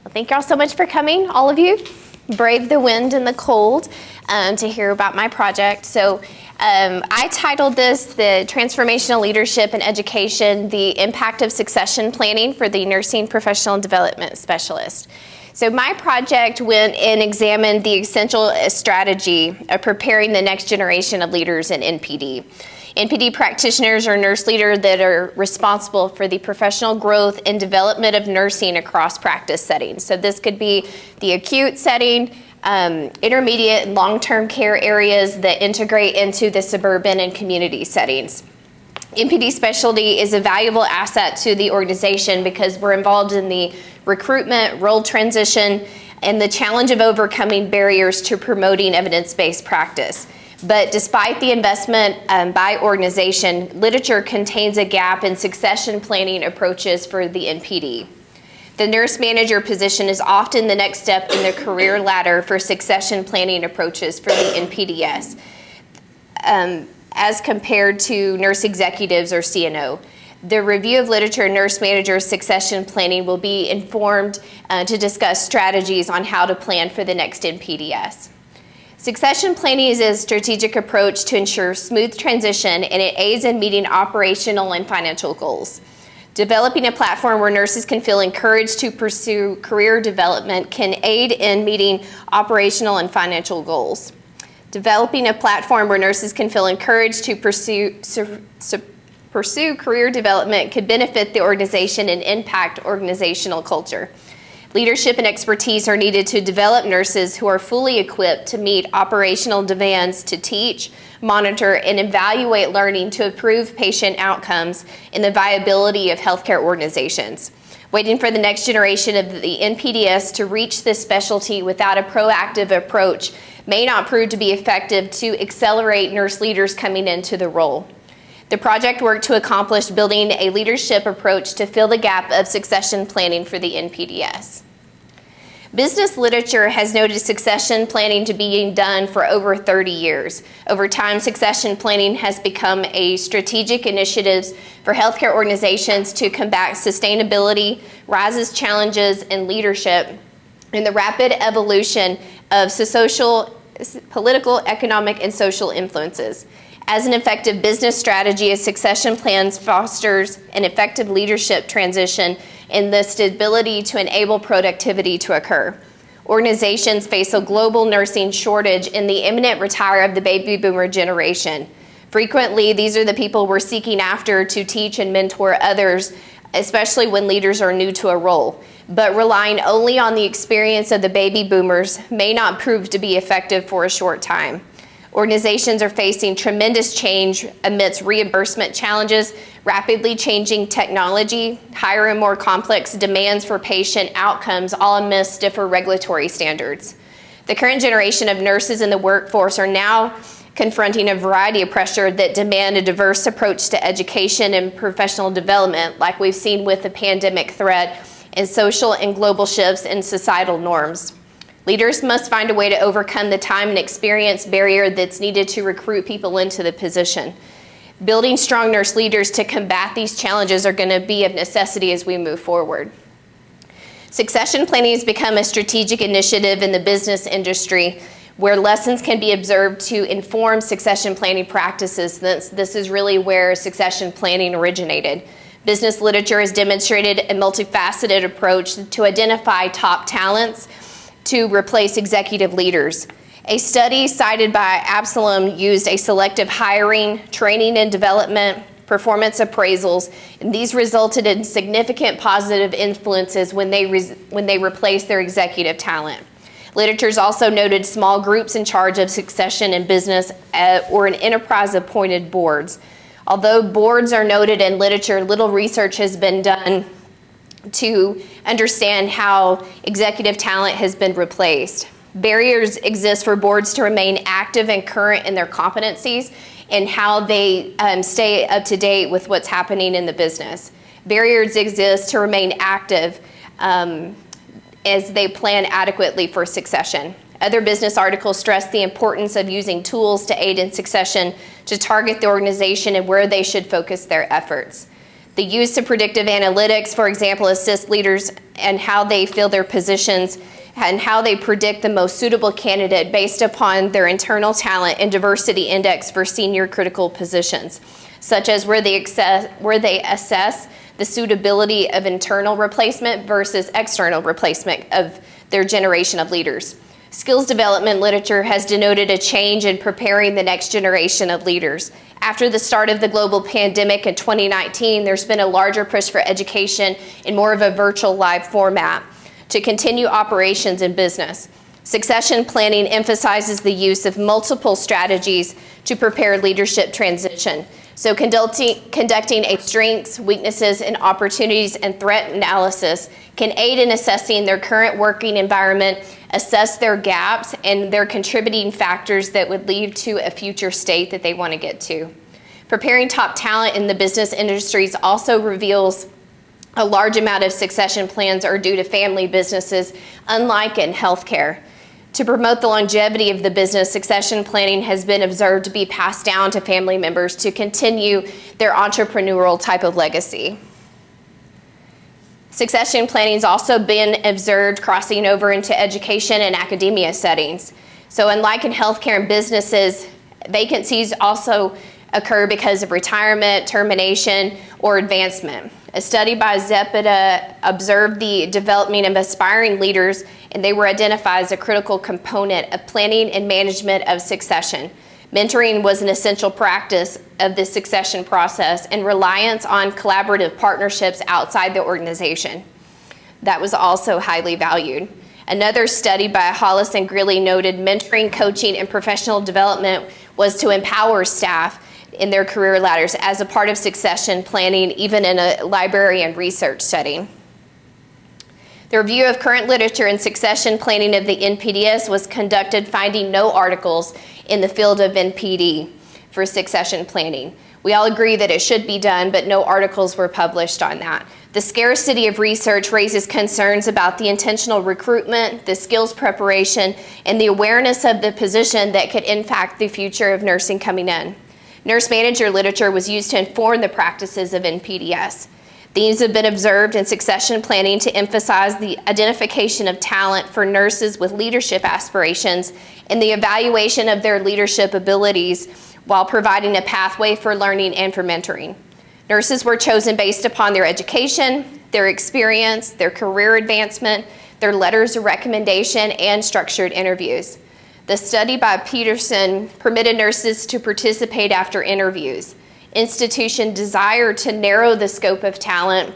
Well, thank y'all so much for coming, all of you. Brave the wind and the cold to hear about my project. So I titled this the Transformational Leadership and Education, the Impact of Succession Planning for the Nursing Professional Development Specialist. So my project went and examined the essential strategy of preparing the next generation of leaders in NPD. NPD practitioners are nurse leaders that are responsible for the professional growth and development of nursing across practice settings. So this could be the acute setting, intermediate and long-term care areas that integrate into the suburban and community settings. NPD specialty is a valuable asset to the organization because we're involved in the recruitment, role transition, and the challenge of overcoming barriers to promoting evidence-based practice. But despite the investment by organization, literature contains a gap in succession planning approaches for the NPD. The nurse manager position is often the next step in the career ladder for succession planning approaches for the NPDS, as compared to nurse executives or CNO. The review of literature and nurse manager succession planning will be informed to discuss strategies on how to plan for the next NPDS. Succession planning is a strategic approach to ensure smooth transition, and it aids in meeting operational and financial goals. Developing a platform where nurses can feel encouraged to pursue career development can aid in meeting operational and financial goals. Developing a platform where nurses can feel encouraged to pursue career development could benefit the organization and impact organizational culture. Leadership and expertise are needed to develop nurses who are fully equipped to meet operational demands to teach, monitor, and evaluate learning to improve patient outcomes and the viability of healthcare organizations. Waiting for the next generation of the NPDS to reach this specialty without a proactive approach may not prove to be effective to accelerate nurse leaders coming into the role. The project worked to accomplish building a leadership approach to fill the gap of succession planning for the NPDS. Business literature has noted succession planning to being done for over 30 years. Over time, succession planning has become a strategic initiative for healthcare organizations to combat sustainability, rises challenges in leadership, and the rapid evolution of social, political, economic, and social influences. As an effective business strategy, a succession plan fosters an effective leadership transition and the stability to enable productivity to occur. Organizations face a global nursing shortage and the imminent retirement of the baby boomer generation. Frequently, these are the people we're seeking after to teach and mentor others, especially when leaders are new to a role. But relying only on the experience of the baby boomers may not prove to be effective for a short time. Organizations are facing tremendous change amidst reimbursement challenges, rapidly changing technology, higher and more complex demands for patient outcomes, all amidst stiffer regulatory standards. The current generation of nurses in the workforce are now confronting a variety of pressure that demand a diverse approach to education and professional development, like we've seen with the pandemic threat and social and global shifts in societal norms. Leaders must find a way to overcome the time and experience barrier that's needed to recruit people into the position. Building strong nurse leaders to combat these challenges are going to be of necessity as we move forward. Succession planning has become a strategic initiative in the business industry where lessons can be observed to inform succession planning practices. This is really where succession planning originated. Business literature has demonstrated a multifaceted approach to identify top talents to replace executive leaders. A study cited by Absalom used a selective hiring, training and development, performance appraisals, and these resulted in significant positive influences when they replaced their executive talent. Literature's also noted small groups in charge of succession in business or in enterprise-appointed boards. Although boards are noted in literature, little research has been done to understand how executive talent has been replaced. Barriers exist for boards to remain active and current in their competencies and how they stay up to date with what's happening in the business. Barriers exist to remain active as they plan adequately for succession. Other business articles stress the importance of using tools to aid in succession to target the organization and where they should focus their efforts. The use of predictive analytics, for example, assists leaders and how they fill their positions and how they predict the most suitable candidate based upon their internal talent and diversity index for senior critical positions, such as where they assess the suitability of internal replacement versus external replacement of their generation of leaders. Skills development literature has denoted a change in preparing the next generation of leaders. After the start of the global pandemic in 2019, there's been a larger push for education in more of a virtual live format to continue operations in business. Succession planning emphasizes the use of multiple strategies to prepare leadership transition. So conducting a strengths, weaknesses, and opportunities and threat analysis can aid in assessing their current working environment, assess their gaps and their contributing factors that would lead to a future state that they want to get to. Preparing top talent in the business industries also reveals a large amount of succession plans are due to family businesses, unlike in healthcare. To promote the longevity of the business, succession planning has been observed to be passed down to family members to continue their entrepreneurial type of legacy. Succession planning has also been observed crossing over into education and academia settings. So unlike in healthcare and businesses, vacancies also occur because of retirement, termination, or advancement. A study by Zepeda observed the development of aspiring leaders, and they were identified as a critical component of planning and management of succession. Mentoring was an essential practice of the succession process and reliance on collaborative partnerships outside the organization. That was also highly valued. Another study by Hollis and Greeley noted mentoring, coaching, and professional development was to empower staff in their career ladders as a part of succession planning, even in a library and research setting. The review of current literature in succession planning of the NPDs was conducted, finding no articles in the field of NPD for succession planning. We all agree that it should be done, but no articles were published on that. The scarcity of research raises concerns about the intentional recruitment, the skills preparation, and the awareness of the position that could impact the future of nursing coming in. Nurse manager literature was used to inform the practices of NPDs. These have been observed in succession planning to emphasize the identification of talent for nurses with leadership aspirations and the evaluation of their leadership abilities while providing a pathway for learning and for mentoring. Nurses were chosen based upon their education, their experience, their career advancement, their letters of recommendation, and structured interviews. The study by Peterson permitted nurses to participate after interviews. Institution desired to narrow the scope of talent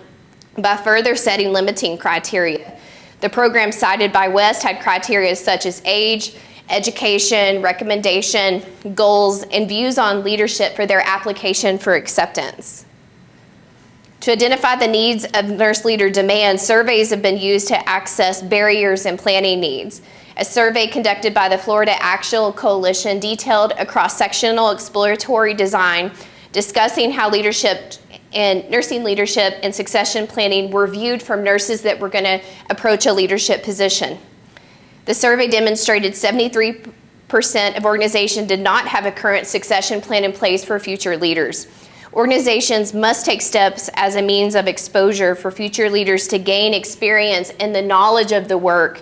by further setting limiting criteria. The program cited by West had criteria such as age, education, recommendation, goals, and views on leadership for their application for acceptance. To identify the needs of nurse leader demand, surveys have been used to access barriers and planning needs. A survey conducted by the Florida Actual Coalition detailed a cross-sectional exploratory design discussing how leadership and nursing leadership and succession planning were viewed from nurses that were going to approach a leadership position. The survey demonstrated 73% of organizations did not have a current succession plan in place for future leaders. Organizations must take steps as a means of exposure for future leaders to gain experience and the knowledge of the work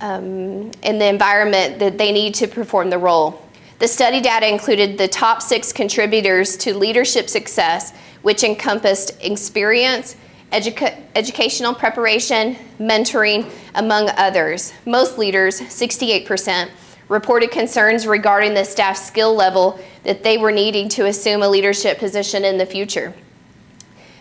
in the environment that they need to perform the role. The study data included the top 6 contributors to leadership success, which encompassed experience, educational preparation, mentoring, among others. Most leaders, 68%, reported concerns regarding the staff's skill level that they were needing to assume a leadership position in the future.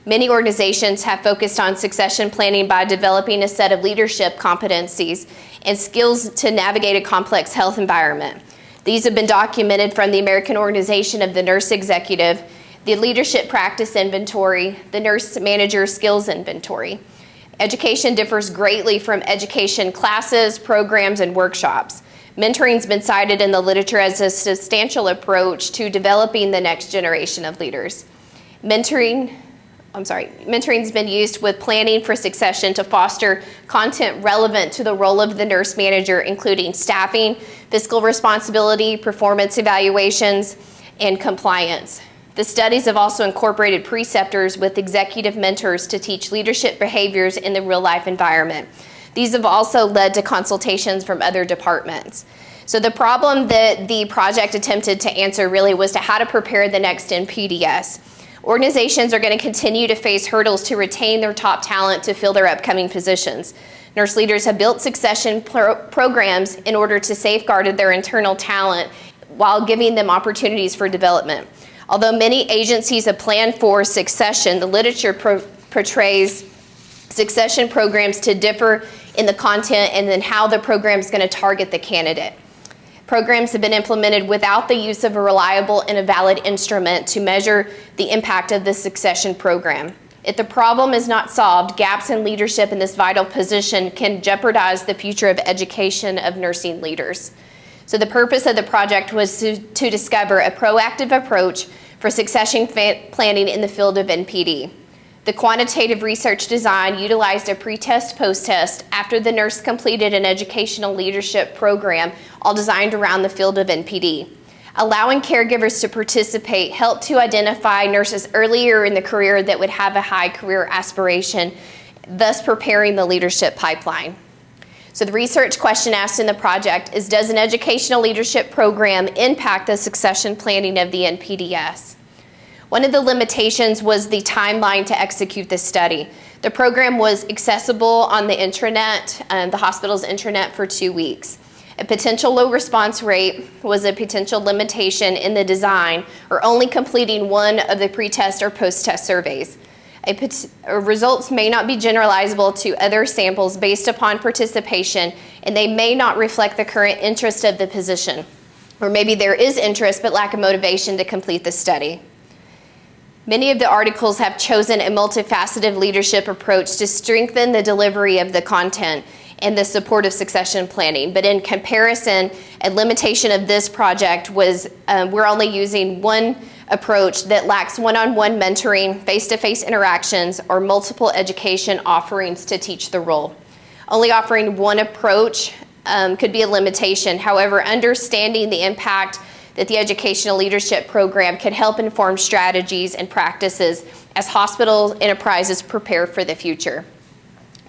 Many organizations have focused on succession planning by developing a set of leadership competencies and skills to navigate a complex health environment. These have been documented from the American Organization of the Nurse Executive, the Leadership Practice Inventory, the Nurse Manager Skills Inventory. Education differs greatly from education classes, programs, and workshops. Mentoring has been cited in the literature as a substantial approach to developing the next generation of leaders. Mentoring has been used with planning for succession to foster content relevant to the role of the nurse manager, including staffing, fiscal responsibility, performance evaluations, and compliance. The studies have also incorporated preceptors with executive mentors to teach leadership behaviors in the real-life environment. These have also led to consultations from other departments. So the problem that the project attempted to answer really was to how to prepare the next NPDs. Organizations are going to continue to face hurdles to retain their top talent to fill their upcoming positions. Nurse leaders have built succession programs in order to safeguard their internal talent while giving them opportunities for development. Although many agencies have planned for succession, the literature portrays succession programs to differ in the content and then how the program is going to target the candidate. Programs have been implemented without the use of a reliable and a valid instrument to measure the impact of the succession program. If the problem is not solved, gaps in leadership in this vital position can jeopardize the future of education of nursing leaders. So the purpose of the project was to discover a proactive approach for succession planning in the field of NPD. The quantitative research design utilized a pre-test, post-test after the nurse completed an educational leadership program, all designed around the field of NPD. Allowing caregivers to participate helped to identify nurses earlier in the career that would have a high career aspiration, thus preparing the leadership pipeline. So the research question asked in the project is, does an educational leadership program impact the succession planning of the NPDs? One of the limitations was the timeline to execute this study. The program was accessible on the intranet, the hospital's intranet, for 2 weeks. A potential low response rate was a potential limitation in the design, or only completing one of the pre-test or post-test surveys. Results may not be generalizable to other samples based upon participation, and they may not reflect the current interest of the position. Or maybe there is interest but lack of motivation to complete the study. Many of the articles have chosen a multifaceted leadership approach to strengthen the delivery of the content and the support of succession planning. But in comparison, a limitation of this project was we're only using one approach that lacks one-on-one mentoring, face-to-face interactions, or multiple education offerings to teach the role. Only offering one approach could be a limitation. However, understanding the impact that the educational leadership program could help inform strategies and practices as hospital enterprises prepare for the future.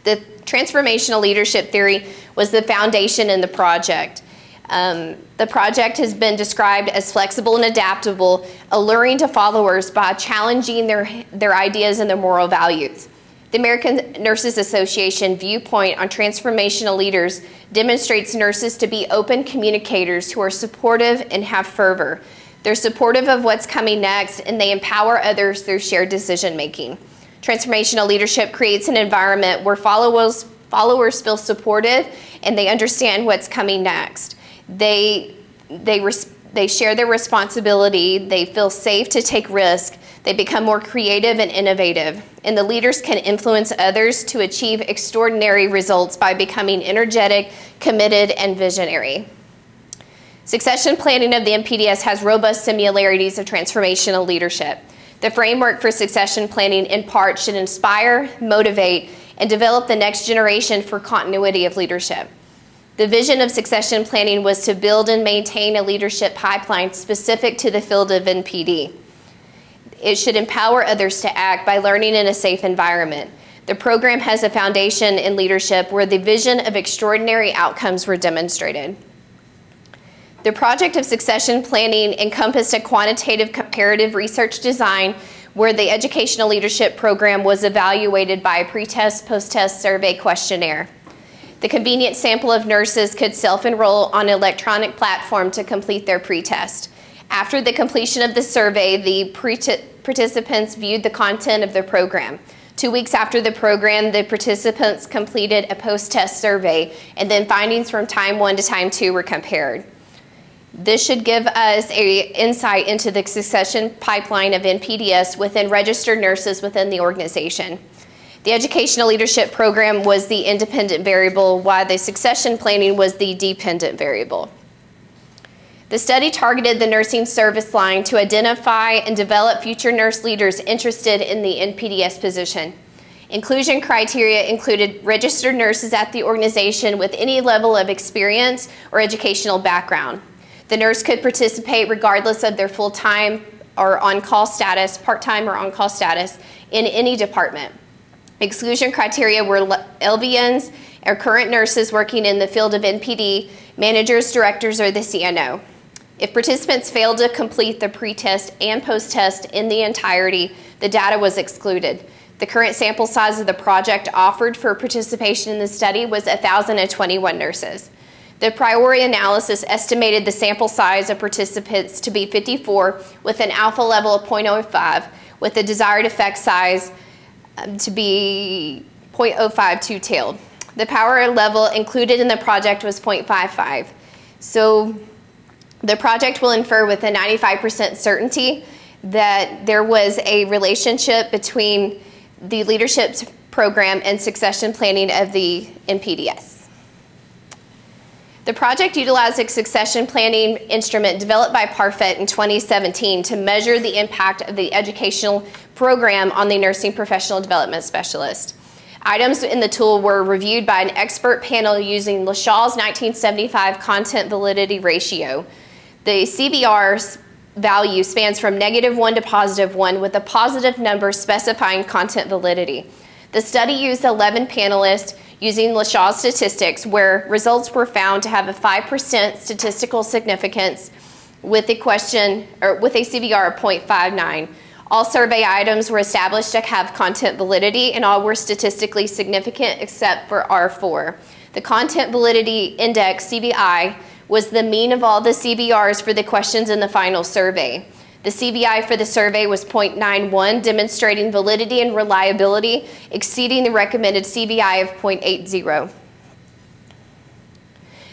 The transformational leadership theory was the foundation in the project. The project has been described as flexible and adaptable, alluring to followers by challenging their ideas and their moral values. The American Nurses Association viewpoint on transformational leaders demonstrates nurses to be open communicators who are supportive and have fervor. They're supportive of what's coming next, and they empower others through shared decision making. Transformational leadership creates an environment where followers feel supported and they understand what's coming next. They share their responsibility, they feel safe to take risk, they become more creative and innovative, and the leaders can influence others to achieve extraordinary results by becoming energetic, committed, and visionary. Succession planning of the NPDs has robust similarities of transformational leadership. The framework for succession planning in part should inspire, motivate, and develop the next generation for continuity of leadership. The vision of succession planning was to build and maintain a leadership pipeline specific to the field of NPD. It should empower others to act by learning in a safe environment. The program has a foundation in leadership where the vision of extraordinary outcomes were demonstrated. The project of succession planning encompassed a quantitative comparative research design where the educational leadership program was evaluated by a pre-test, post-test survey questionnaire. The convenient sample of nurses could self-enroll on an electronic platform to complete their pre-test. After the completion of the survey, the participants viewed the content of the program. 2 weeks after the program, the participants completed a post-test survey, and then findings from time 1 to time 2 were compared. This should give us an insight into the succession pipeline of NPDs within registered nurses within the organization. The educational leadership program was the independent variable, while the succession planning was the dependent variable. The study targeted the nursing service line to identify and develop future nurse leaders interested in the NPDs position. Inclusion criteria included registered nurses at the organization with any level of experience or educational background. The nurse could participate regardless of their full-time or on-call status, part-time or on-call status in any department. Exclusion criteria were LVNs or current nurses working in the field of NPD, managers, directors, or the CNO. If participants failed to complete the pre-test and post-test in the entirety, the data was excluded. The current sample size of the project offered for participation in the study was 1,021 nurses. The priority analysis estimated the sample size of participants to be 54 with an alpha level of 0.05 with the desired effect size to be 0.05 two-tailed. The power level included in the project was 0.55. So the project will infer with a 95% certainty that there was a relationship between the leadership program and succession planning of the NPDs. The project utilized a succession planning instrument developed by Parfait in 2017 to measure the impact of the educational program on the nursing professional development specialist. Items in the tool were reviewed by an expert panel using LaShaw's 1975 content validity ratio. The CVR's value spans from -1 to +1 with a positive number specifying content validity. The study used 11 panelists using LaShaw's statistics where results were found to have a 5% statistical significance with a CVR of 0.59. All survey items were established to have content validity and all were statistically significant except for R4. The content validity index, CVI, was the mean of all the CVRs for the questions in the final survey. The CVI for the survey was 0.91, demonstrating validity and reliability, exceeding the recommended CVI of 0.80.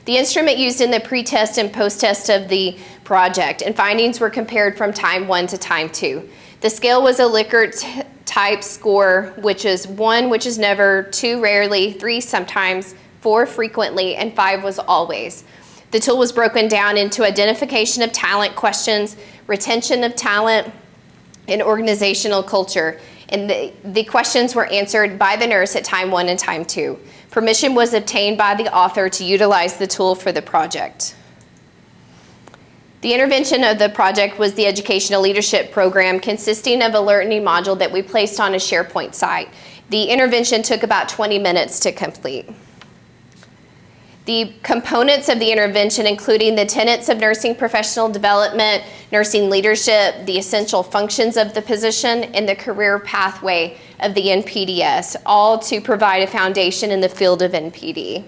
The instrument used in the pre-test and post-test of the project, and findings were compared from time 1 to time 2. The scale was a Likert type score, which is 1, which is never, 2, rarely, 3, sometimes, 4, frequently, and 5 was always. The tool was broken down into identification of talent questions, retention of talent, and organizational culture. And the questions were answered by the nurse at time 1 and time 2. Permission was obtained by the author to utilize the tool for the project. The intervention of the project was the Educational Leadership Program, consisting of a learning module that we placed on a SharePoint site. The intervention took about 20 minutes to complete. The components of the intervention, including the tenets of nursing professional development, nursing leadership, the essential functions of the position, and the career pathway of the NPDs, all to provide a foundation in the field of NPD.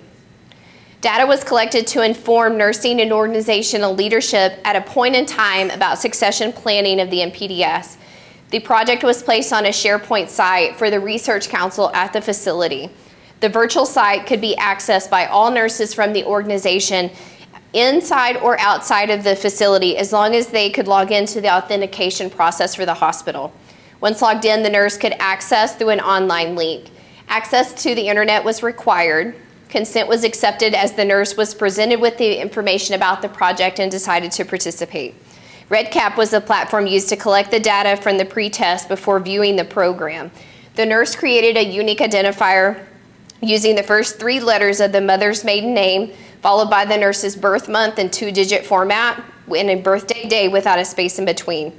Data was collected to inform nursing and organizational leadership at a point in time about succession planning of the NPDs. The project was placed on a SharePoint site for the Research Council at the facility. The virtual site could be accessed by all nurses from the organization inside or outside of the facility as long as they could log into the authentication process for the hospital. Once logged in, the nurse could access through an online link. Access to the internet was required. Consent was accepted as the nurse was presented with the information about the project and decided to participate. Redcap was the platform used to collect the data from the pre-test before viewing the program. The nurse created a unique identifier using the first 3 letters of the mother's maiden name, followed by the nurse's birth month in 2-digit format, and a birthday day without a space in between.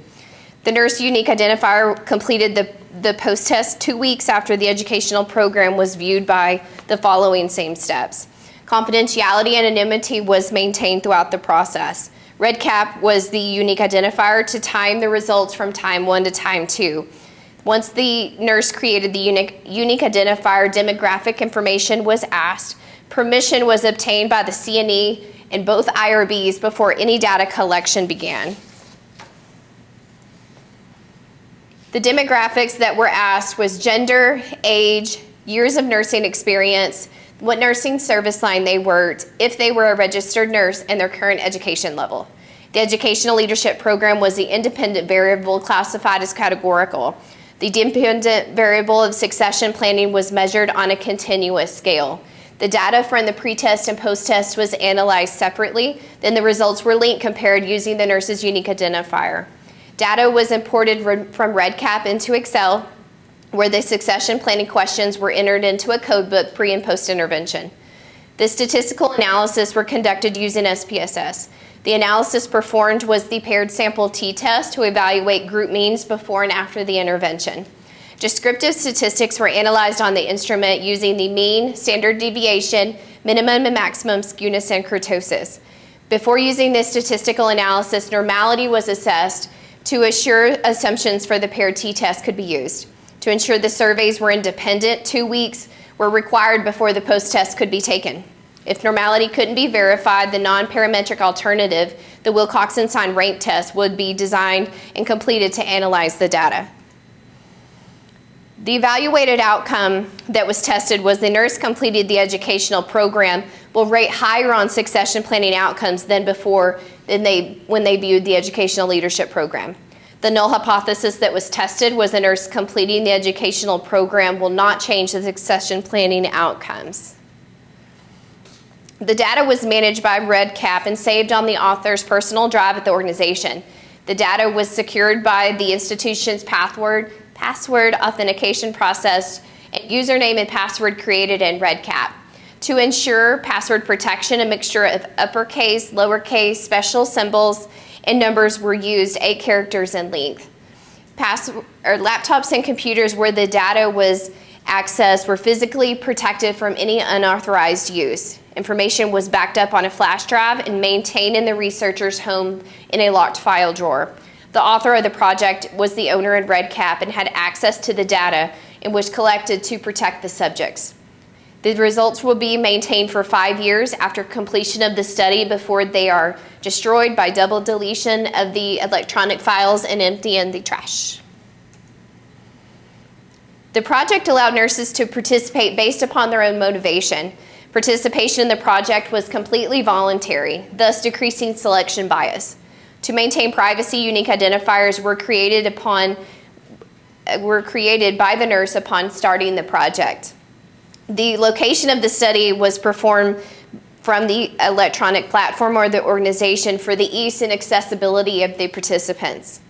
The nurse unique identifier completed the post-test 2 weeks after the educational program was viewed by the following same steps. Confidentiality and anonymity was maintained throughout the process. Redcap was the unique identifier to time the results from time 1 to time 2. Once the nurse created the unique identifier, demographic information was asked. Permission was obtained by the CNE and both IRBs before any data collection began. The demographics that were asked was gender, age, years of nursing experience, what nursing service line they worked, if they were a registered nurse, and their current education level. The Educational Leadership Program was the independent variable classified as categorical. The dependent variable of succession planning was measured on a continuous scale. The data from the pre-test and post-test was analyzed separately, then the results were linked compared using the nurse's unique identifier. Data was imported from Redcap into Excel, where the succession planning questions were entered into a codebook pre- and post-intervention. The statistical analysis were conducted using SPSS. The analysis performed was the paired sample t-test to evaluate group means before and after the intervention. Descriptive statistics were analyzed on the instrument using the mean, standard deviation, minimum and maximum skewness, and kurtosis. Before using this statistical analysis, normality was assessed to assure assumptions for the paired t-test could be used. To ensure the surveys were independent, 2 weeks were required before the post-test could be taken. If normality couldn't be verified, the non-parametric alternative, the Wilcoxon-Sign rank test, would be designed and completed to analyze the data. The evaluated outcome that was tested was the nurse completed the educational program will rate higher on succession planning outcomes than before when they viewed the educational leadership program. The null hypothesis that was tested was the nurse completing the educational program will not change the succession planning outcomes. The data was managed by Redcap and saved on the author's personal drive at the organization. The data was secured by the institution's password authentication process and username and password created in Redcap. To ensure password protection, a mixture of uppercase, lowercase, special symbols, and numbers were used, 8 characters in length. Laptops and computers where the data was accessed were physically protected from any unauthorized use. Information was backed up on a flash drive and maintained in the researcher's home in a locked file drawer. The author of the project was the owner in Redcap and had access to the data and was collected to protect the subjects. The results will be maintained for 5 years after completion of the study before they are destroyed by double deletion of the electronic files and empty in the trash. The project allowed nurses to participate based upon their own motivation. Participation in the project was completely voluntary, thus decreasing selection bias. To maintain privacy, unique identifiers were created by the nurse upon starting the project. The location of the study was performed from the electronic platform or the organization for the ease and accessibility of the participants.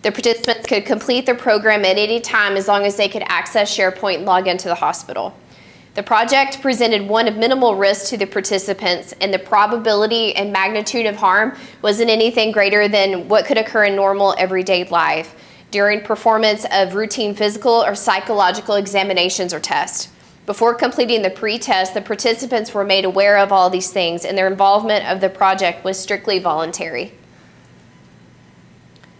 The participants could complete their program at any time as long as they could access SharePoint and log into the hospital. The project presented one of minimal risk to the participants, and the probability and magnitude of harm wasn't anything greater than what could occur in normal everyday life during performance of routine physical or psychological examinations or tests. Before completing the pre-test, the participants were made aware of all these things, and their involvement of the project was strictly voluntary.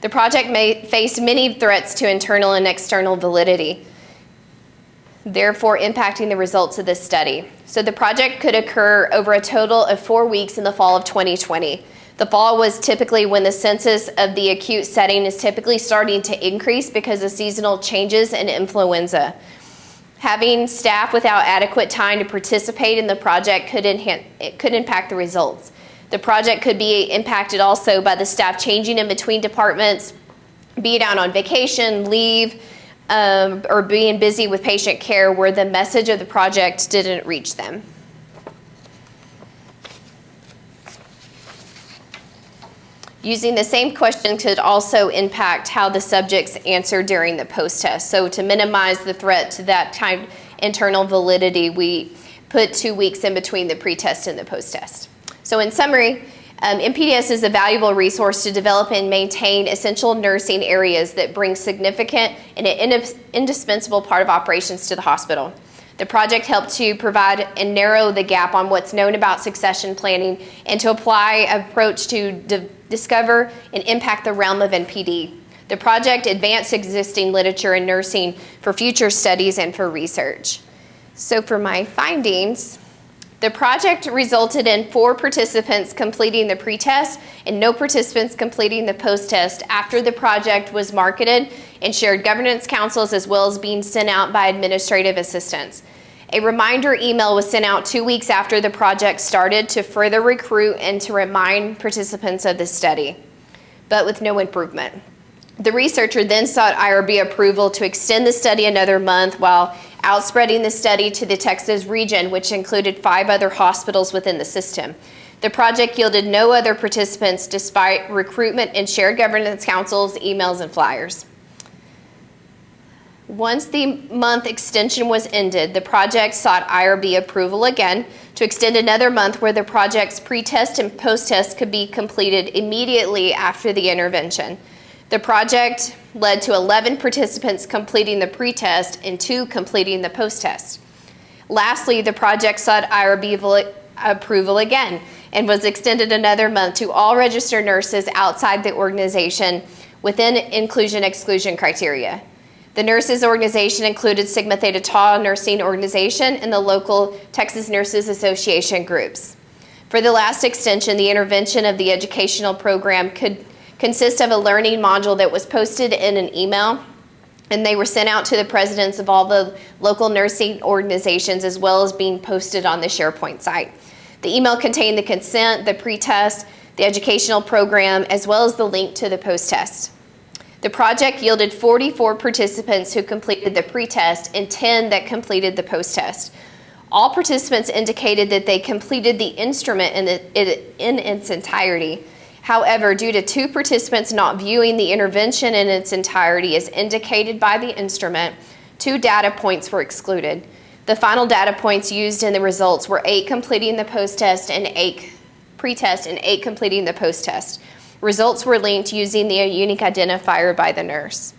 The project faced many threats to internal and external validity, therefore impacting the results of this study. So the project could occur over a total of 4 weeks in the fall of 2020. The fall was typically when the census of the acute setting is typically starting to increase because of seasonal changes and influenza. Having staff without adequate time to participate in the project could impact the results. The project could be impacted also by the staff changing in between departments, being out on vacation, leave, or being busy with patient care where the message of the project didn't reach them. Using the same question could also impact how the subjects answer during the post-test. So to minimize the threat to that kind of internal validity, we put 2 weeks in between the pre-test and the post-test. So in summary, NPDs is a valuable resource to develop and maintain essential nursing areas that bring significant and an indispensable part of operations to the hospital. The project helped to provide and narrow the gap on what's known about succession planning and to apply an approach to discover and impact the realm of NPD. The project advanced existing literature in nursing for future studies and for research. So for my findings, the project resulted in 4 participants completing the pre-test and no participants completing the post-test after the project was marketed and shared governance councils as well as being sent out by administrative assistants. A reminder email was sent out 2 weeks after the project started to further recruit and to remind participants of the study, but with no improvement. The researcher then sought IRB approval to extend the study another month while outspreading the study to the Texas region, which included 5 other hospitals within the system. The project yielded no other participants despite recruitment and shared governance councils, emails, and flyers. Once the month extension was ended, the project sought IRB approval again to extend another month where the project's pre-test and post-test could be completed immediately after the intervention. The project led to 11 participants completing the pre-test and 2 completing the post-test. Lastly, the project sought IRB approval again and was extended another month to all registered nurses outside the organization within inclusion-exclusion criteria. The nurses organization included Sigma Theta Tau Nursing Organization and the local Texas Nurses Association groups. For the last extension, the intervention of the educational program could consist of a learning module that was posted in an email, and they were sent out to the presidents of all the local nursing organizations as well as being posted on the SharePoint site. The email contained the consent, the pre-test, the educational program, as well as the link to the post-test. The project yielded 44 participants who completed the pre-test and 10 that completed the post-test. All participants indicated that they completed the instrument in its entirety. However, due to 2 participants not viewing the intervention in its entirety as indicated by the instrument, 2 data points were excluded. The final data points used in the results were 8 completing the post-test and 8 pre-test and 8 completing the post-test. Results were linked using the unique identifier by the nurse.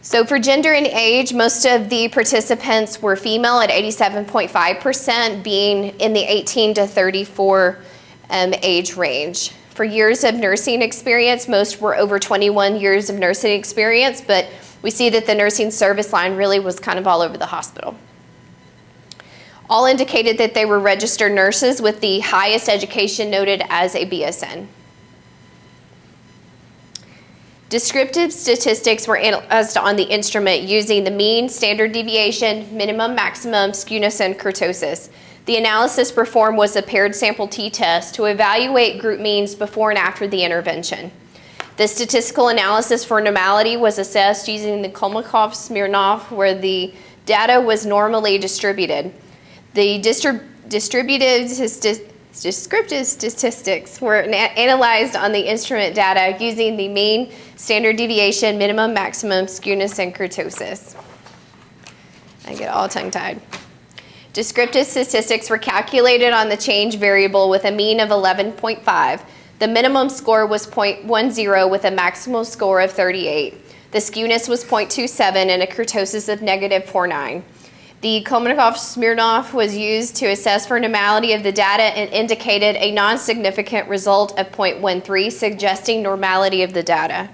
So for gender and age, most of the participants were female at 87.5%, being in the 18 to 34 age range. For years of nursing experience, most were over 21 years of nursing experience, but we see that the nursing service line really was kind of all over the hospital. All indicated that they were registered nurses with the highest education noted as a BSN. Descriptive statistics were analyzed on the instrument using the mean, standard deviation, minimum, maximum, skewness, and kurtosis. The analysis performed was a paired sample t-test to evaluate group means before and after the intervention. The statistical analysis for normality was assessed using the Kolmogorov-Smirnov, where the data was normally distributed. The descriptive statistics were analyzed on the instrument data using the mean, standard deviation, minimum, maximum, skewness, and kurtosis. I get all tongue-tied. Descriptive statistics were calculated on the change variable with a mean of 11.5. The minimum score was 0.10 with a maximal score of 38. The skewness was 0.27 and a kurtosis of -0.49. The Kolmogorov-Smirnov was used to assess for normality of the data and indicated a non-significant result of 0.13, suggesting normality of the data.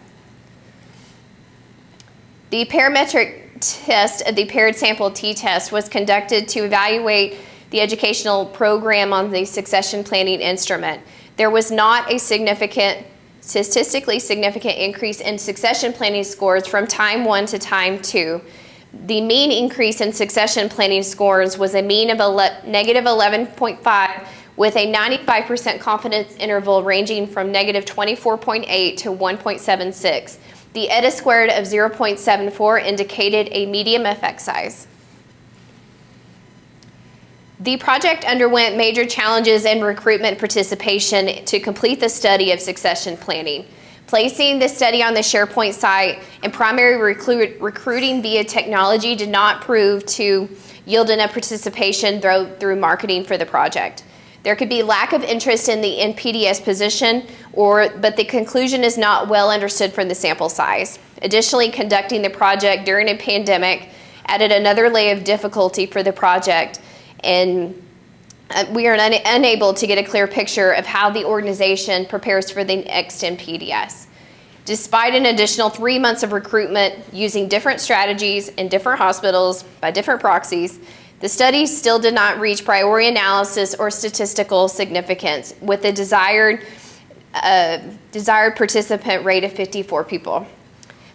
The parametric test of the paired sample t-test was conducted to evaluate the educational program on the succession planning instrument. There was not a statistically significant increase in succession planning scores from time 1 to time 2. The mean increase in succession planning scores was a mean of -11.5 with a 95% confidence interval ranging from -24.8 to 1.76. The eta squared of 0.74 indicated a medium effect size. The project underwent major challenges in recruitment participation to complete the study of succession planning. Placing the study on the SharePoint site and primary recruiting via technology did not prove to yield enough participation through marketing for the project. There could be lack of interest in the NPDs position, but the conclusion is not well understood from the sample size. Additionally, conducting the project during a pandemic added another layer of difficulty for the project, and we are unable to get a clear picture of how the organization prepares for the next NPDs. Despite an additional 3 months of recruitment using different strategies in different hospitals by different proxies, the study still did not reach priority analysis or statistical significance with the desired participant rate of 54 people.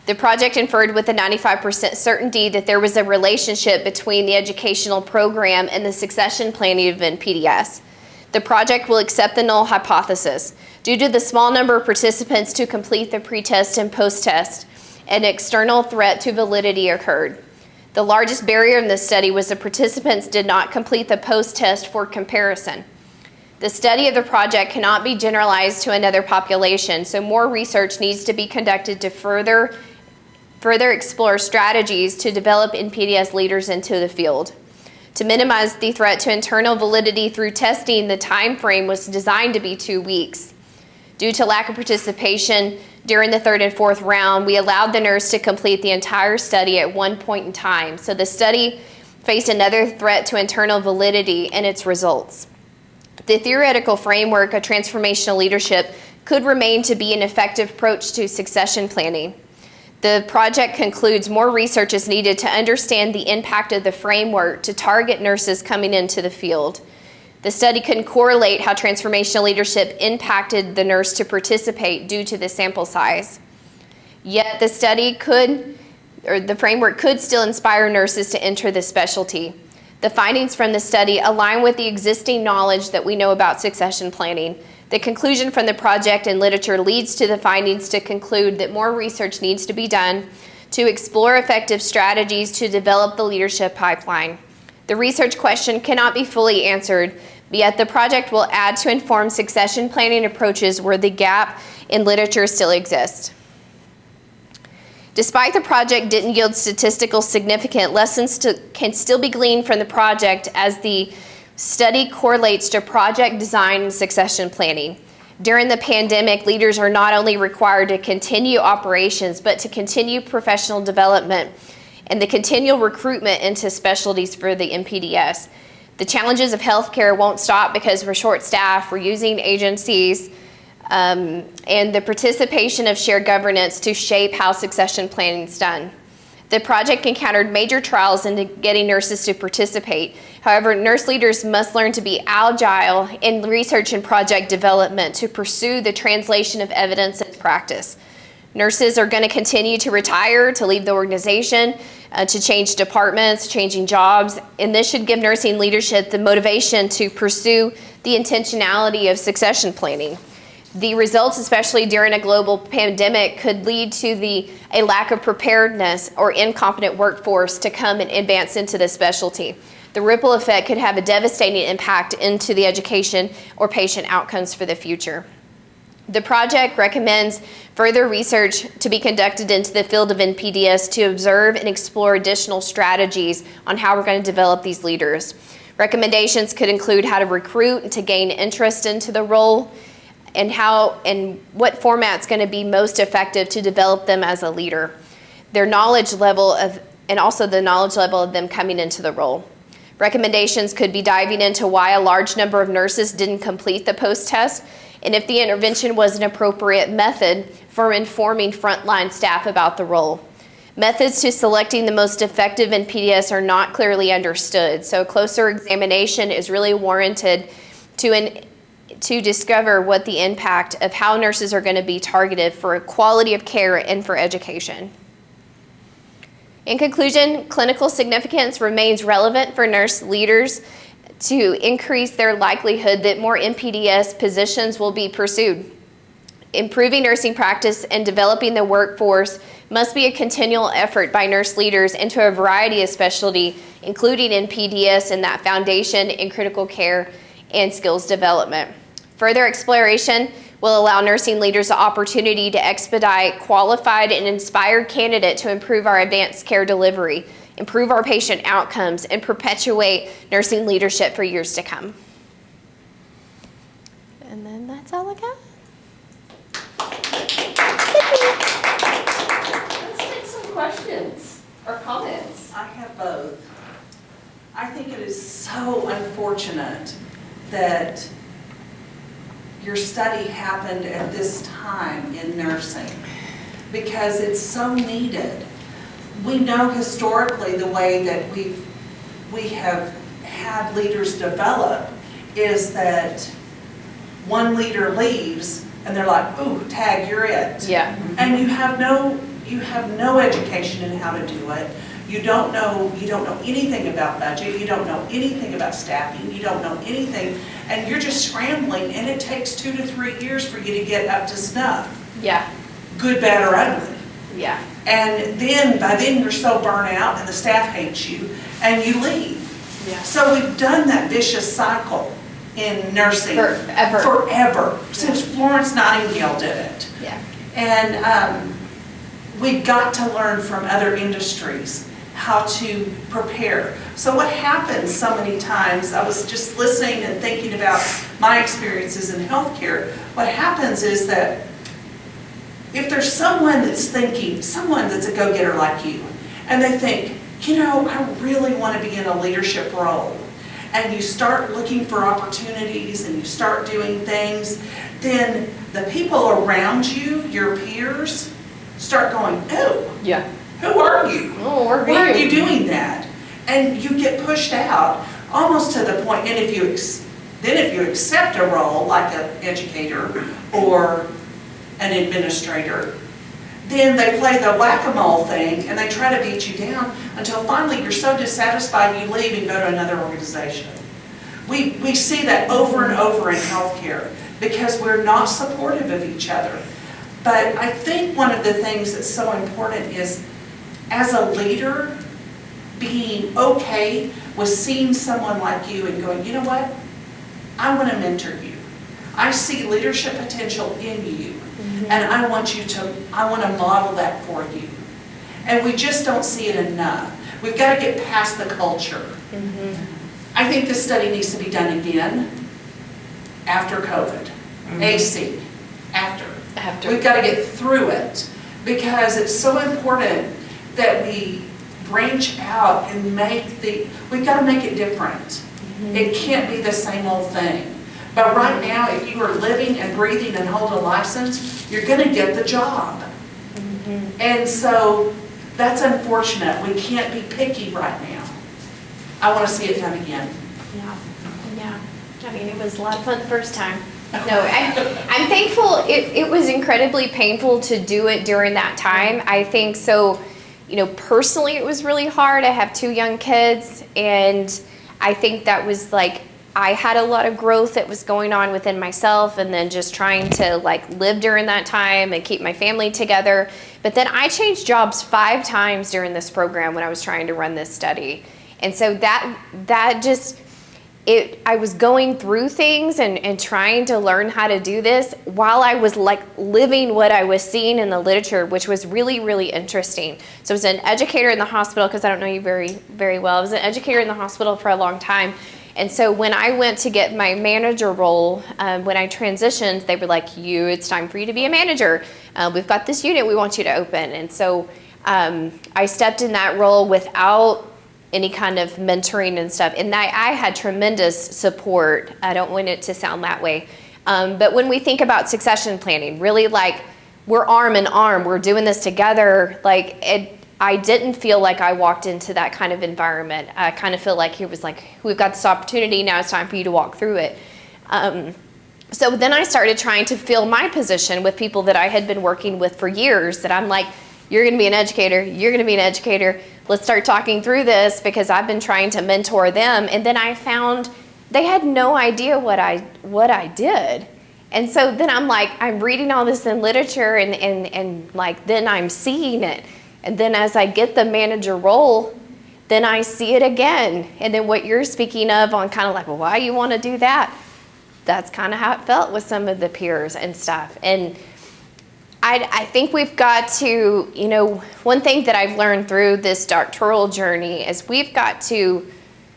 The project inferred with a 95% certainty that there was a relationship between the educational program and the succession planning of NPDs. The project will accept the null hypothesis. Due to the small number of participants to complete the pre-test and post-test, an external threat to validity occurred. The largest barrier in this study was the participants did not complete the post-test for comparison. The study of the project cannot be generalized to another population, so more research needs to be conducted to further further explore strategies to develop NPDs leaders into the field. To minimize the threat to internal validity through testing, the time frame was designed to be 2 weeks. Due to lack of participation during the third and fourth round, we allowed the nurse to complete the entire study at one point in time. So the study faced another threat to internal validity in its results. The theoretical framework of transformational leadership could remain to be an effective approach to succession planning. The project concludes more research is needed to understand the impact of the framework to target nurses coming into the field. The study couldn't correlate how transformational leadership impacted the nurse to participate due to the sample size. Yet the the framework could still inspire nurses to enter the specialty. The findings from the study align with the existing knowledge that we know about succession planning. The conclusion from the project and literature leads to the findings to conclude that more research needs to be done to explore effective strategies to develop the leadership pipeline. The research question cannot be fully answered, but yet the project will add to inform succession planning approaches where the gap in literature still exists. Despite the project didn't yield statistical significance, lessons can still be gleaned from the project as the study correlates to project design and succession planning. During the pandemic, leaders are not only required to continue operations, but to continue professional development and the continual recruitment into specialties for the NPDs. The challenges of healthcare won't stop because we're short-staffed, we're using agencies, and the participation of shared governance to shape how succession planning is done. The project encountered major trials into getting nurses to participate. However, nurse leaders must learn to be agile in research and project development to pursue the translation of evidence into practice. Nurses are going to continue to retire, to leave the organization, to change departments, changing jobs, and this should give nursing leadership the motivation to pursue the intentionality of succession planning. The results, especially during a global pandemic, could lead to a lack of preparedness or incompetent workforce to come and advance into the specialty. The ripple effect could have a devastating impact into the education or patient outcomes for the future. The project recommends further research to be conducted into the field of NPDs to observe and explore additional strategies on how we're going to develop these leaders. Recommendations could include how to recruit and to gain interest into the role, and how and what format's going to be most effective to develop them as a leader, their knowledge level of, and also the knowledge level of them coming into the role. Recommendations could be diving into why a large number of nurses didn't complete the post-test, and if the intervention was an appropriate method for informing frontline staff about the role. Methods to selecting the most effective NPDs are not clearly understood, so a closer examination is really warranted to discover what the impact of how nurses are going to be targeted for quality of care and for education. In conclusion, clinical significance remains relevant for nurse leaders to increase their likelihood that more NPDs positions will be pursued. Improving nursing practice and developing the workforce must be a continual effort by nurse leaders into a variety of specialty, including NPDs and that foundation in critical care and skills development. Further exploration will allow nursing leaders the opportunity to expedite qualified and inspired candidates to improve our advanced care delivery, improve our patient outcomes, and perpetuate nursing leadership for years to come. And then that's all I got. Let's take some questions or comments. I have both. I think it is so unfortunate that your study happened at this time in nursing because it's so needed. We know historically the way that we have had leaders develop is that one leader leaves and they're like, ooh, tag, you're it. Yeah. And you have no education in how to do it. You don't know anything about budget, you don't know anything about staffing, you don't know anything, and you're just scrambling, and it takes 2 to 3 years for you to get up to snuff. Yeah. Good, bad, or ugly. Yeah. And then, by then you're so burnt out and the staff hates you, and you leave. Yeah. So we've done that vicious cycle in nursing Forever. since Florence Nightingale did it. Yeah. And we've got to learn from other industries how to prepare. So what happens so many times, I was just listening and thinking about my experiences in healthcare, what happens is that if there's someone that's thinking, someone that's a go-getter like you, and they think, you know, I really want to be in a leadership role, and you start looking for opportunities and you start doing things, then the people around you, your peers, start going, oh, Yeah. who are you? Oh, or Why are you doing that? And you get pushed out almost to the point, and if you accept a role like an educator or an administrator, then they play the whack-a-mole thing and they try to beat you down until finally you're so dissatisfied you leave and go to another organization. We see that over and over in healthcare because we're not supportive of each other. But I think one of the things that's so important is, as a leader, being okay with seeing someone like you and going, you know what, I want to mentor you. I see leadership potential in you. And I want to model that for you. And we just don't see it enough. We've got to get past the culture. I think this study needs to be done again after COVID. AC, after. We've got to get through it because it's so important that we branch out and we've got to make it different. It can't be the same old thing. But right now, if you are living and breathing and hold a license, you're going to get the job. And so that's unfortunate. We can't be picky right now. I want to see it done again. Yeah. I mean, it was a lot of fun the first time. No, I'm thankful. It was incredibly painful to do it during that time. I think so, you know, personally it was really hard. I have 2 young kids, and I think that was like, I had a lot of growth that was going on within myself, and then just trying to like live during that time and keep my family together. But then I changed jobs 5 times during this program when I was trying to run this study. And so that just, I was going through things and trying to learn how to do this while I was like living what I was seeing in the literature, which was really, really interesting. So I was an educator in the hospital, because I don't know you very, very well. I was an educator in the hospital for a long time. And so when I went to get my manager role, when I transitioned, they were like, it's time for you to be a manager. We've got this unit we want you to open. And so I stepped in that role without any kind of mentoring and stuff. And I had tremendous support. I don't want it to sound that way. But when we think about succession planning, really like we're arm in arm, we're doing this together, like I didn't feel like I walked into that kind of environment. I kind of feel like he was like, we've got this opportunity, now it's time for you to walk through it. So then I started trying to fill my position with people that I had been working with for years, that I'm like, you're going to be an educator, you're going to be an educator. Let's start talking through this, because I've been trying to mentor them. And then I found they had no idea what I did. And so then I'm like, I'm reading all this in literature and like, then I'm seeing it. And then as I get the manager role, then I see it again. And then what you're speaking of on kind of like, well, why you want to do that? That's kind of how it felt with some of the peers and stuff. And I think we've got to, you know, one thing that I've learned through this doctoral journey is we've got to,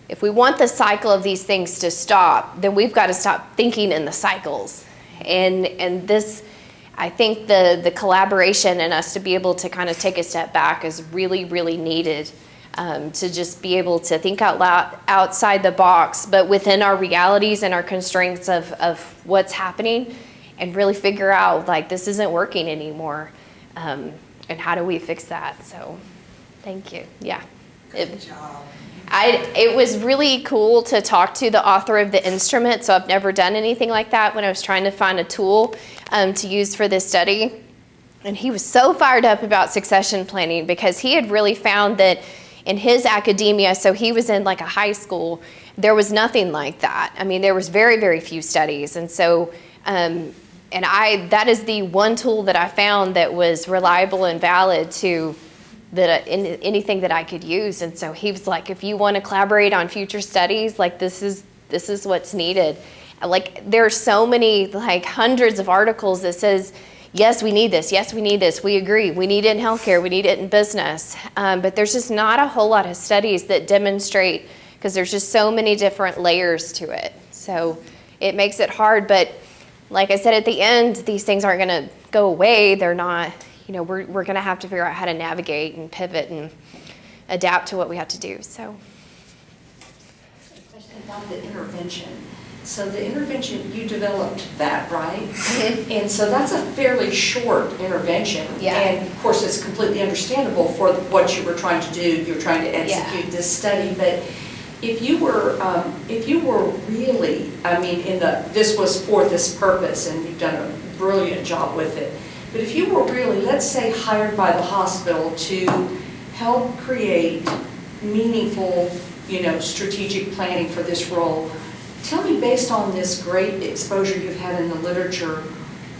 if we want the cycle of these things to stop, then we've got to stop thinking in the cycles. And this, I think the collaboration and us to be able to kind of take a step back is really, really needed, to just be able to think out loud, outside the box, but within our realities and our constraints of what's happening, and really figure out, like, this isn't working anymore, and how do we fix that? So, thank you. Yeah. Good job. It was really cool to talk to the author of the instrument, so I've never done anything like that when I was trying to find a tool to use for this study. And he was so fired up about succession planning, because he had really found that in his academia, so he was in like a high school, there was nothing like that. I mean, there was very, very few studies. And so, that is the one tool that I found that was reliable and valid to anything that I could use. And so he was like, if you want to collaborate on future studies, like this is what's needed. Like, there are so many, like hundreds of articles that says, yes, we need this. Yes, we need this. We agree. We need it in healthcare. We need it in business. But there's just not a whole lot of studies that demonstrate, because there's just so many different layers to it. So it makes it hard. But like I said at the end, these things aren't going to go away. They're not, we're going to have to figure out how to navigate and pivot and adapt to what we have to do. So. Question about the intervention. So the intervention, you developed that, right? And so that's a fairly short intervention. Yeah. And of course, it's completely understandable for what you were trying to do. You're trying to execute this study. But if you were really, this was for this purpose, and you've done a brilliant job with it. But if you were really, let's say, hired by the hospital to help create meaningful, strategic planning for this role, tell me, based on this great exposure you've had in the literature,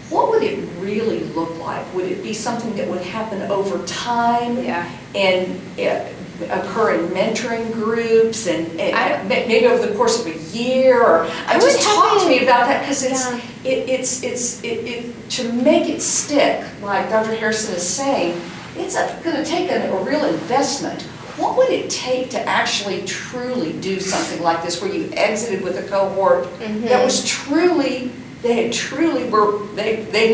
what would it really look like? Would it be something that would happen over time and occur in mentoring groups and maybe over the course of a year? Or just talk to me about that, because it's to make it stick, like Dr. Harrison is saying, it's going to take a real investment. What would it take to actually truly do something like this, where you exited with a cohort that was truly, they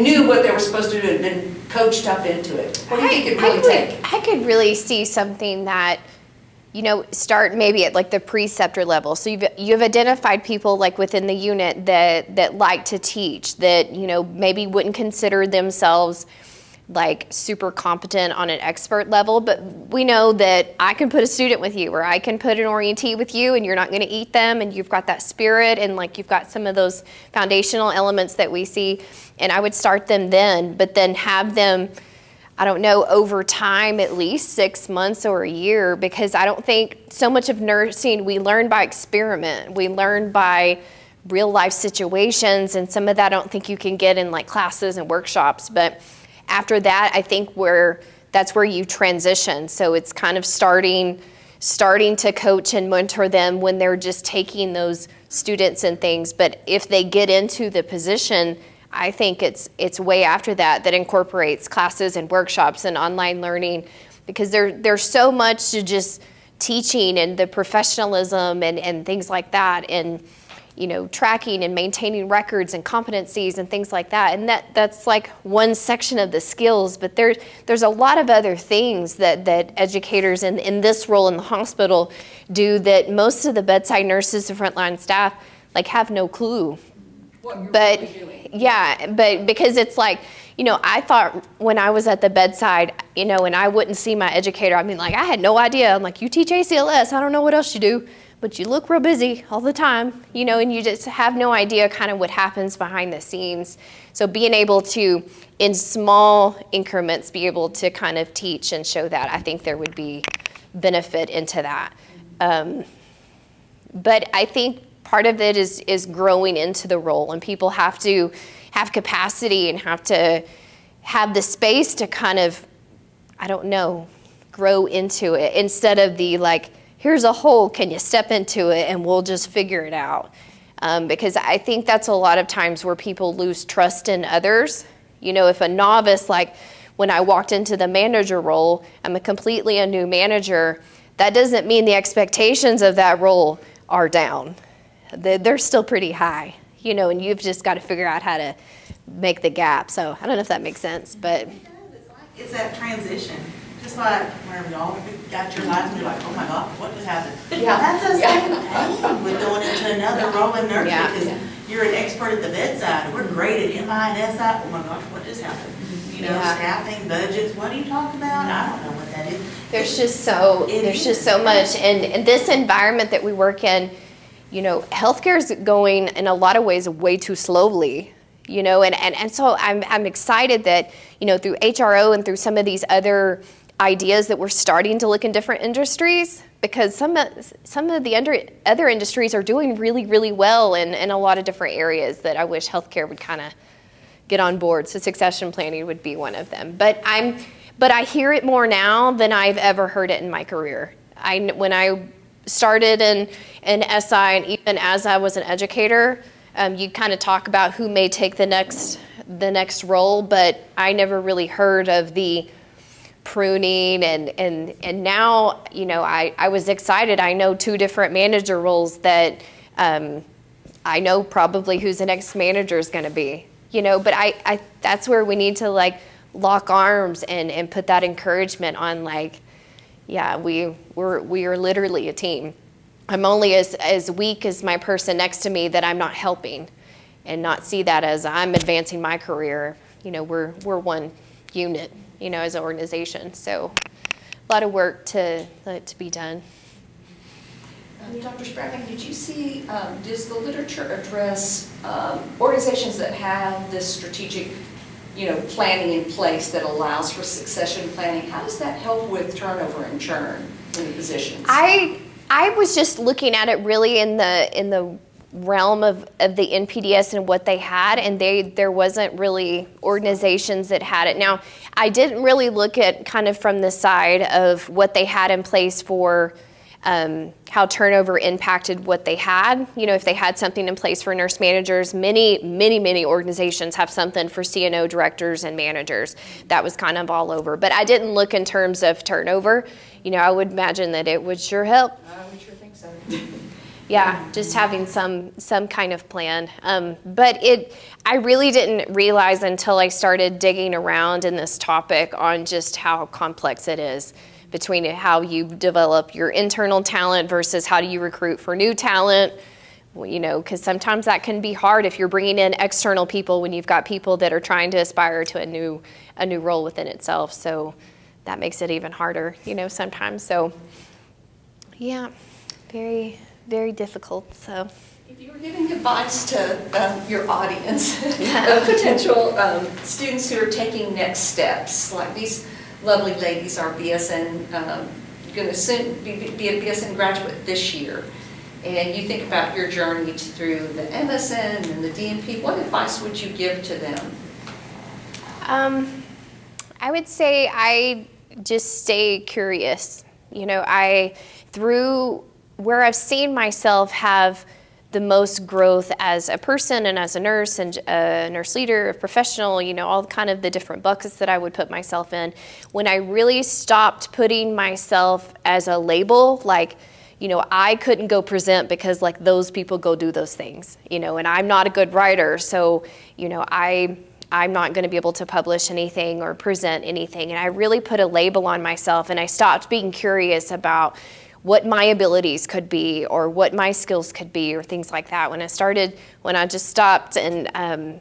knew what they were supposed to do and been coached up into it? What do you think it really take? I could really see something that, start maybe at like the preceptor level. So you've identified people like within the unit that like to teach, that, maybe wouldn't consider themselves like super competent on an expert level, but we know that I can put a student with you, or I can put an orientee with you, and you're not going to eat them, and you've got that spirit, and like you've got some of those foundational elements that we see, and I would start them then, but then have them, I don't know, over time, at least 6 months or a year, because I don't think so much of nursing, we learn by experiment, we learn by real life situations, and some of that I don't think you can get in like classes and workshops, but after that, I think that's where you transition. So it's kind of starting to coach and mentor them when they're just taking those students and things. But if they get into the position, I think it's way after that incorporates classes and workshops and online learning, because there's so much to just teaching and the professionalism and things like that, and tracking and maintaining records and competencies and things like that. And that's like one section of the skills, but there's a lot of other things that educators in this role in the hospital do that most of the bedside nurses and frontline staff like have no clue. What you're But really doing. yeah, but because it's like, I thought when I was at the bedside, and I wouldn't see my educator, I had no idea. I'm like, you teach ACLS, I don't know what else you do. But you look real busy all the time, and you just have no idea kind of what happens behind the scenes. So being able to, in small increments, be able to kind of teach and show that, I think there would be benefit into that. But I think part of it is growing into the role, and people have to have capacity and have to have the space to kind of, grow into it, instead of the like, here's a hole, can you step into it and we'll just figure it out? Because I think that's a lot of times where people lose trust in others. If a novice, like when I walked into the manager role, I'm completely a new manager, that doesn't mean the expectations of that role are down. They're still pretty high, and you've just got to figure out how to make the gap. So I don't know if that makes sense, but. It's that transition. Just like where we all got your lives and you're like, oh my God, what just happened? Yeah. That's the same thing with going into another role in nursing, because you're an expert at the bedside. We're great at NPD-BC. Oh my gosh, what just happened? Staffing, budgets, what are you talking about? I don't know what that is. There's just so much, and this environment that we work in, healthcare is going in a lot of ways way too slowly. And so I'm excited that, through HRO and through some of these other ideas that we're starting to look in different industries, because some of the other industries are doing really, really well in a lot of different areas that I wish healthcare would kind of get on board. So succession planning would be one of them. But I hear it more now than I've ever heard it in my career. When I started in SI, and even as I was an educator, you kind of talk about who may take the next the next role, but I never really heard of the pruning, and now, you know, I was excited. I know 2 different manager roles that I know probably who's the next manager is going to be, you know, but I that's where we need to like lock arms and put that encouragement on, like, yeah, we are literally a team. I'm only as weak as my person next to me that I'm not helping, and not see that as I'm advancing my career. You know, we're one unit, you know, as an organization. So a lot of work to be done. Dr. Spradling, did you see, does the literature address organizations that have this strategic, you know, planning in place that allows for succession planning? How does that help with turnover and churn in the positions? I was just looking at it really in the realm of the NPDs and what they had, and there wasn't really organizations that had it. Now, I didn't really look at kind of from the side of what they had in place for how turnover impacted what they had. You know, if they had something in place for nurse managers, many organizations have something for CNO directors and managers. That was kind of all over. But I didn't look in terms of turnover. You know, I would imagine that it would sure help. I would sure think so. Yeah, just having some kind of plan. But I really didn't realize until I started digging around in this topic on just how complex it is, between how you develop your internal talent versus how do you recruit for new talent. Well, you know, because sometimes that can be hard if you're bringing in external people when you've got people that are trying to aspire to a new role within itself. So that makes it even harder, you know, sometimes. So yeah, very, very difficult. So if you were giving advice to your audience of potential students who are taking next steps, like these lovely ladies are BSN, going to soon be a BSN graduate this year, and you think about your journey through the MSN and the DNP, what advice would you give to them? I would say I just stay curious. You know, through where I've seen myself have the most growth as a person and as a nurse and a nurse leader, a professional, you know, all kind of the different buckets that I would put myself in. When I really stopped putting myself as a label, like, you know, I couldn't go present because like those people go do those things, you know, and I'm not a good writer. So, you know, I'm not going to be able to publish anything or present anything. And I really put a label on myself, and I stopped being curious about what my abilities could be or what my skills could be or things like that. When I just stopped and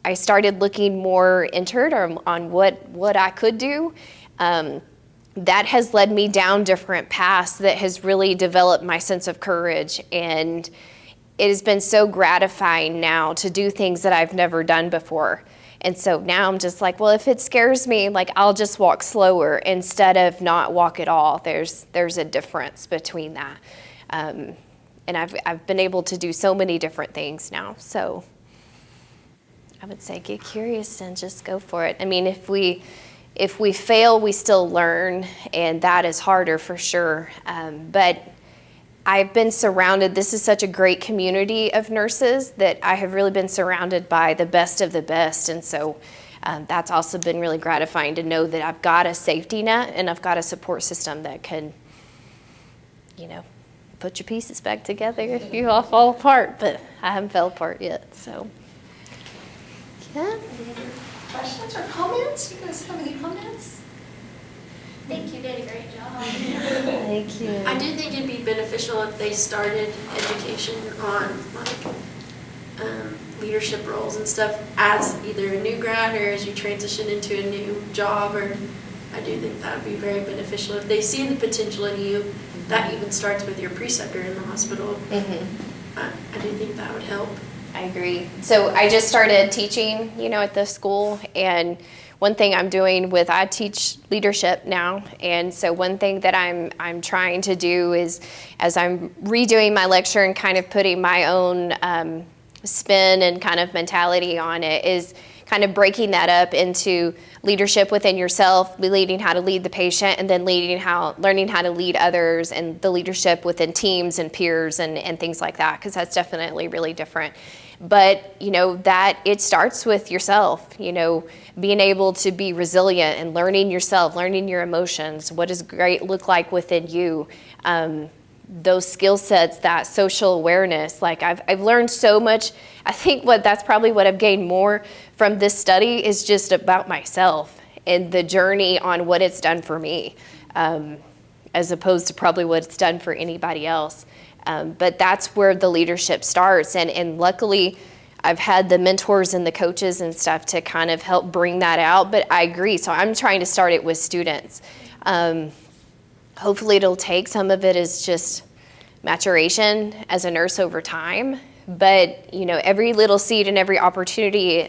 I started looking more inward on what I could do, that has led me down different paths that has really developed my sense of courage. And it has been so gratifying now to do things that I've never done before. And so now I'm just like, well, if it scares me, like I'll just walk slower instead of not walk at all. There's a difference between that. And I've been able to do so many different things now. So I would say get curious and just go for it. I mean, if we fail, we still learn, and that is harder for sure. But I've been surrounded, this is such a great community of nurses that I have really been surrounded by the best of the best. And so that's also been really gratifying to know that I've got a safety net and I've got a support system that can, you know, put your pieces back together if you all fall apart. But I haven't fell apart yet, so yeah. Any other questions or comments? You guys have any comments? Think you did a great job. Thank you. I do think it'd be beneficial if they started education on like leadership roles and stuff as either a new grad or as you transition into a new job. Or I do think that would be very beneficial if they see the potential in you. That even starts with your preceptor in the hospital. Mm-hmm. I do think that would help. I agree. So I just started teaching, you know, at the school, and one thing I'm doing I teach leadership now, and so one thing that I'm trying to do is, as I'm redoing my lecture and kind of putting my own spin and kind of mentality on it, is kind of breaking that up into leadership within yourself, leading how to lead the patient, and then learning how to lead others, and the leadership within teams and peers and things like that, because that's definitely really different. But, that it starts with yourself, being able to be resilient and learning yourself, learning your emotions. What does great look like within you? Those skill sets, that social awareness. Like I've learned so much. I think that's probably what I've gained more from this study is just about myself and the journey on what it's done for me, as opposed to probably what it's done for anybody else. But that's where the leadership starts. And luckily, I've had the mentors and the coaches and stuff to kind of help bring that out. But I agree. So I'm trying to start it with students. Hopefully it'll take, some of it is just maturation as a nurse over time. But, every little seed and every opportunity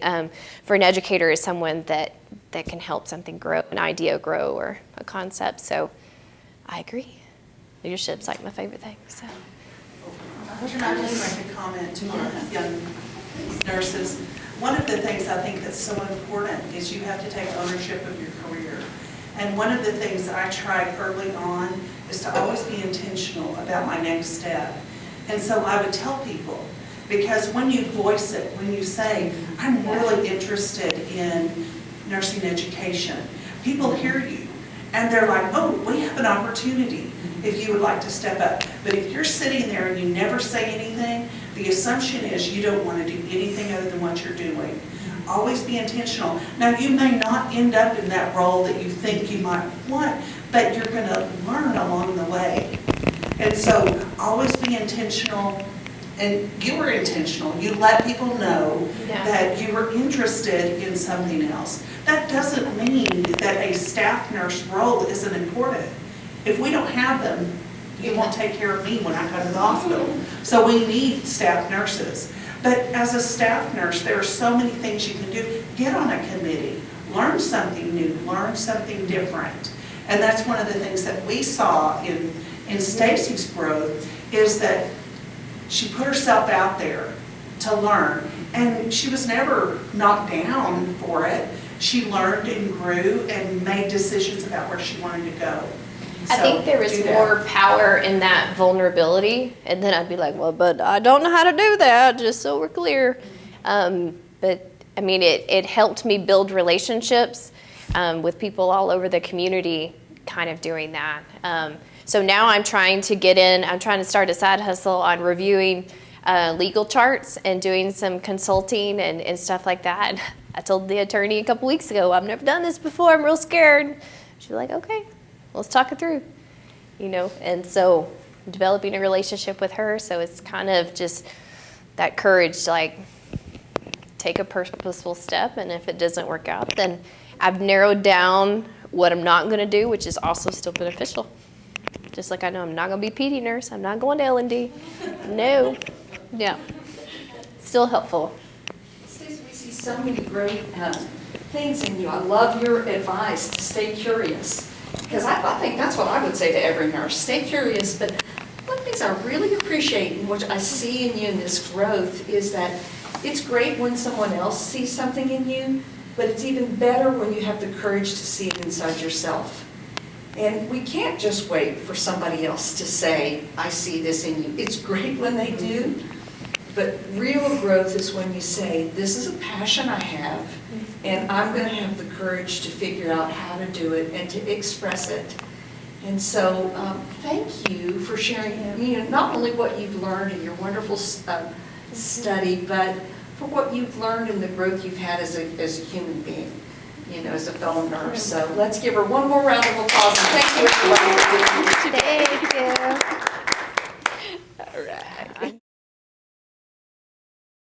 for an educator is someone that can help something grow, an idea grow, or a concept. So I agree. Leadership's like my favorite thing. So. I'd like to comment to our young nurses. One of the things I think that's so important is you have to take ownership of your career. And one of the things that I tried early on is to always be intentional about my next step. And so I would tell people, because when you voice it, when you say, I'm really interested in nursing education, people hear you and they're like, oh, we have an opportunity if you would like to step up. But if you're sitting there and you never say anything, the assumption is you don't want to do anything other than what you're doing. Always be intentional. Now, you may not end up in that role that you think you might want, but you're going to learn along the way. And so always be intentional. And you were intentional. You let people know that you were interested in something else. That doesn't mean that a staff nurse role isn't important. If we don't have them, you won't take care of me when I come to the hospital. So we need staff nurses. But as a staff nurse, there are so many things you can do. Get on a committee. Learn something new. Learn something different. And that's one of the things that we saw in Stacy's growth, is that she put herself out there to learn. And she was never knocked down for it. She learned and grew and made decisions about where she wanted to go. I think there is more power in that vulnerability. And then I'd be like, well, but I don't know how to do that, just so we're clear. But I mean, it helped me build relationships with people all over the community kind of doing that. So now I'm trying to start a side hustle on reviewing legal charts and doing some consulting and stuff like that. I told the attorney a couple weeks ago, I've never done this before, I'm real scared. She's like, okay, let's talk it through, and so developing a relationship with her. So it's kind of just that courage to like take a purposeful step. And if it doesn't work out, then I've narrowed down what I'm not going to do, which is also still beneficial. Just like I know I'm not going to be a PD nurse. I'm not going to L&D. No. Yeah. Still helpful. Stacy, we see so many great things in you. I love your advice to stay curious. Because I think that's what I would say to every nurse. Stay curious. But one of the things I really appreciate and what I see in you in this growth is that it's great when someone else sees something in you, but it's even better when you have the courage to see it inside yourself. And we can't just wait for somebody else to say, I see this in you. It's great when they do, but real growth is when you say, this is a passion I have, and I'm going to have the courage to figure out how to do it and to express it. And so thank you for sharing not only what you've learned in your wonderful study, but for what you've learned and the growth you've had as a human being. As a fellow nurse. So let's give her one more round of applause. And thank you, everybody. Thank you.